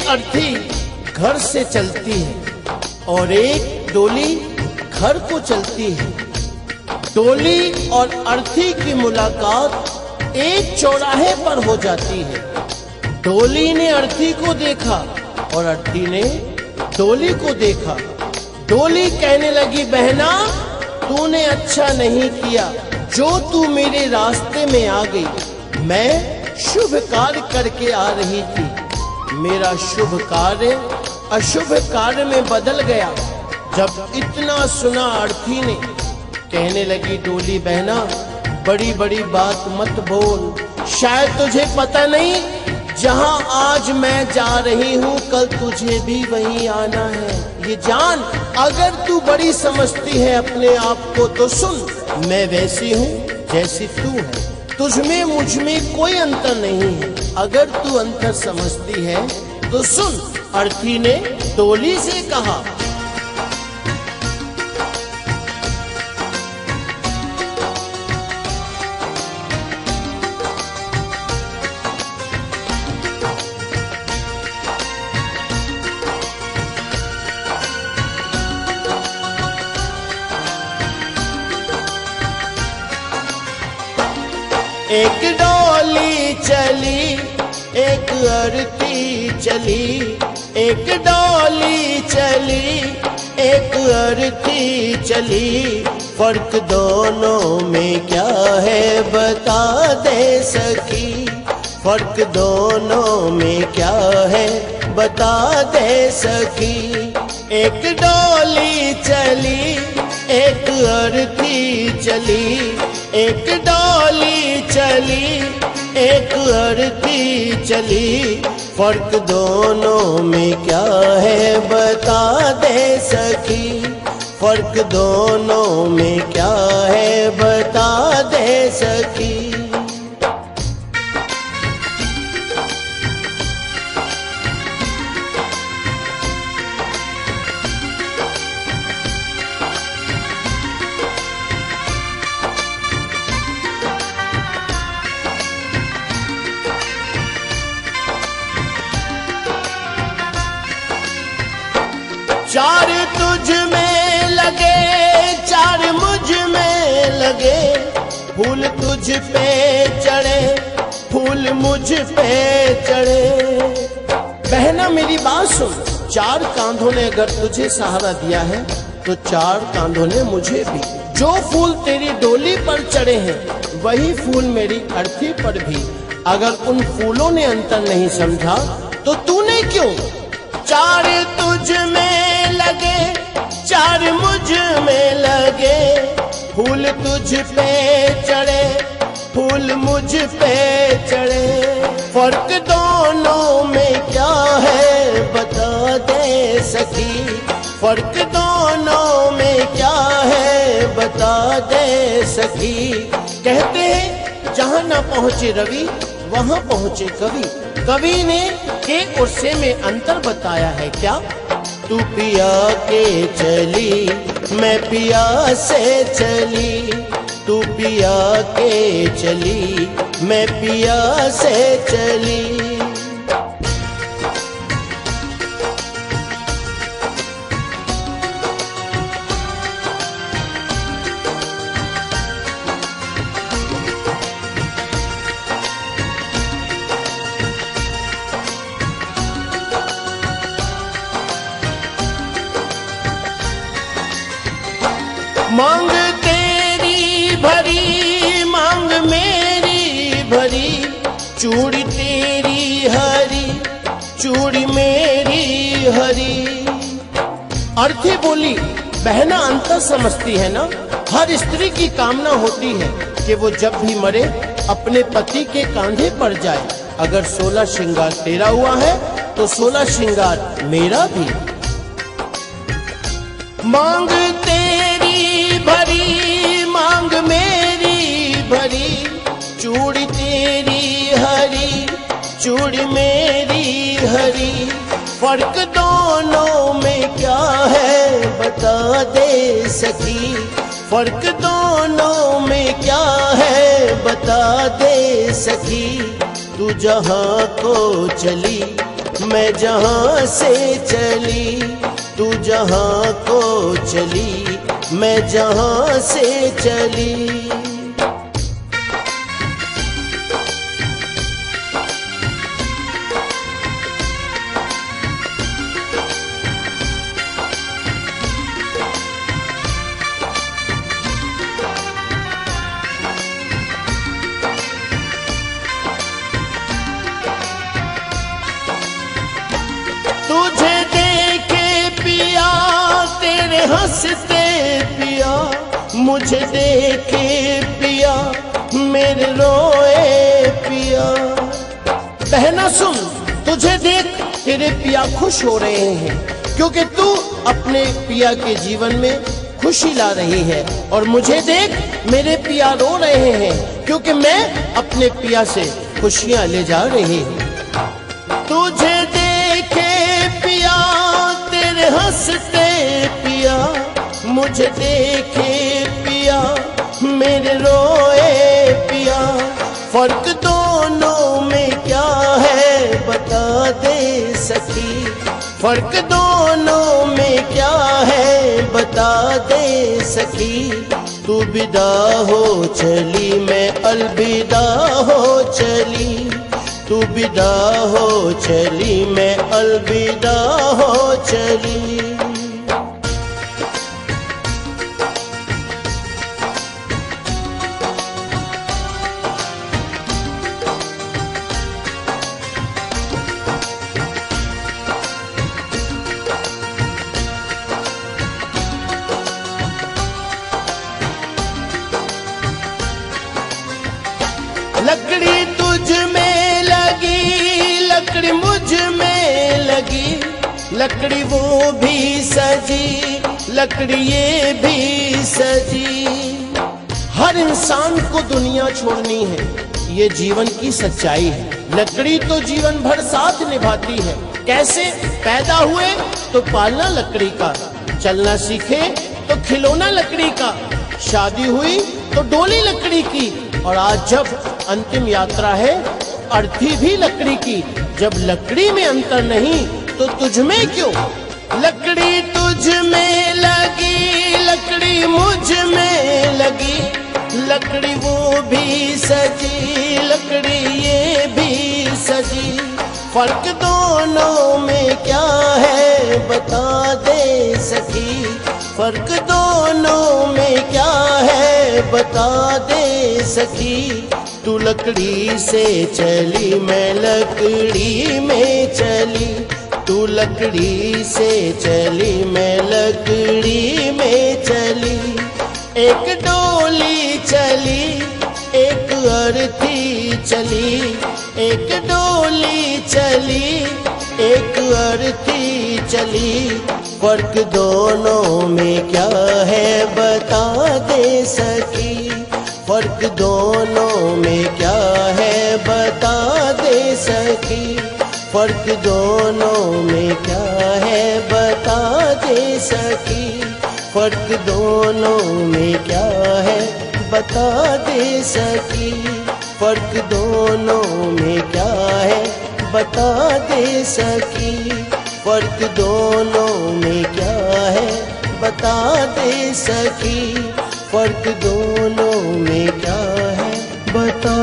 अर्थी घर से चलती है और एक डोली घर को चलती है। डोली और अर्थी की मुलाकात एक चौराहे पर हो जाती है। डोली ने अर्थी को देखा और अर्थी ने डोली को देखा। डोली कहने लगी, बहना तूने अच्छा नहीं किया जो तू मेरे रास्ते में आ गई। मैं शुभ कार्य करके आ रही थी, मेरा शुभ कार्य अशुभ कार्य में बदल गया। जब इतना सुना अर्थी ने कहने लगी, डोली बहना बड़ी बड़ी बात मत बोल, शायद तुझे पता नहीं जहां आज मैं जा रही हूं कल तुझे भी वहीं आना है। ये जान, अगर तू बड़ी समझती है अपने आप को तो सुन, मैं वैसी हूँ जैसी तू है, तुझमें मुझमें कोई अंतर नहीं है। अगर तू अंतर समझती है तो सुन। अर्थी ने डोली से कहा, एक डोली चली एक अर्थी चली, एक डोली चली एक अर्थी चली। फर्क दोनों में क्या है बता दे सखी, फर्क दोनों में क्या है बता दे सखी। एक डोली चली एक अर्थी चली, एक डोली चली एक अर्थी चली। फर्क दोनों में क्या है बता दे सखी, फर्क दोनों में क्या है बता दे सखी। चार तुझ में लगे चार मुझ में लगे, फूल तुझ पे चढ़े फूल मुझ पे चढ़े। बहना मेरी बात सुन, चार कांधों ने अगर तुझे सहारा दिया है तो चार कांधों ने मुझे भी। जो फूल तेरी डोली पर चढ़े हैं वही फूल मेरी अर्थी पर भी। अगर उन फूलों ने अंतर नहीं समझा तो तूने क्यों। चार तुझ में लगे चार मुझ में लगे, फूल तुझ पे चढ़े फूल मुझ पे चढ़े। फर्क दोनों में क्या है बता दे सखी, फर्क दोनों में क्या है बता दे सखी। कहते हैं जहां ना पहुंचे रवि वहां पहुंचे कवि। कवि ने के और से में अंतर बताया है क्या। तू पिया के चली मैं पिया से चली, तू पिया के चली मैं पिया से चली। मांग तेरी भरी मांग मेरी भरी, चूड़ी तेरी हरी चूड़ी मेरी हरी। अर्थी बोली, बहना अंतर समझती है ना। हर स्त्री की कामना होती है कि वो जब भी मरे अपने पति के कांधे पर जाए। अगर 16 श्रृंगार तेरा हुआ है तो 16 श्रृंगार मेरा भी। मांग तेरी भरी मांग मेरी भरी, चूड़ी तेरी हरी चूड़ी मेरी हरी। फर्क दोनों में क्या है बता दे सखी, फर्क दोनों में क्या है बता दे सखी। तू जहाँ को चली मैं जहां से चली, तू जहां को चली, मैं जहां से चली। तुझे देखे पिया तेरे हंसते पिया, मुझे देखे पिया मेरे रोए पिया। बहना सुन, तुझे देख तेरे पिया खुश हो रहे हैं, क्योंकि तू अपने पिया के जीवन में खुशी ला रही है। और मुझे देख मेरे पिया रो रहे हैं, क्योंकि मैं अपने पिया से खुशियां ले जा रही हूँ। तुझे देखे पिया तेरे हंसते पिया, मुझे देखे पिया मेरे रोए पिया। फर्क दोनों में क्या है बता दे सखी, फर्क दोनों में क्या है बता दे सखी। तू विदा हो चली, मैं अलविदा हो चली, तू विदा हो चली, मैं अलविदा हो चली। लकड़ी तुझ में लगी, लकड़ी मुझ में लगी, लकड़ी वो भी सजी, लकड़ी ये भी सजी। हर इंसान को दुनिया छोड़नी है, ये जीवन की सच्चाई है। लकड़ी तो जीवन भर साथ निभाती है। कैसे? पैदा हुए तो पालना लकड़ी का, चलना सीखे तो खिलौना लकड़ी का, शादी हुई तो डोली लकड़ी की, और आज जब अंतिम यात्रा है अर्थी भी लकड़ी की। जब लकड़ी में अंतर नहीं तो तुझ में क्यों? लकड़ी तुझ में लगी, लकड़ी मुझ में लगी, लकड़ी वो भी सजी, लकड़ी ये भी सजी। फर्क दोनों में क्या है बता दे सखी, फर्क दोनों में क्या है बता दे सखी। तू लकड़ी से चली, मैं लकड़ी में चली, तू लकड़ी से चली, मैं लकड़ी में चली। एक डोली चली, एक अर्थी चली, एक डोली चली, एक अर्थी चली। फर्क दोनों में क्या है बता दे सकी, फर्क दोनों में क्या है बता दे सकी। फर्क दोनों में क्या है बता दे सकी, फर्क दोनों में क्या है बता दे सकी। फर्क दोनों में क्या है बता दे सकी, फर्क दोनों में क्या है बता दे सकी। फर्क दोनों में क्या है बता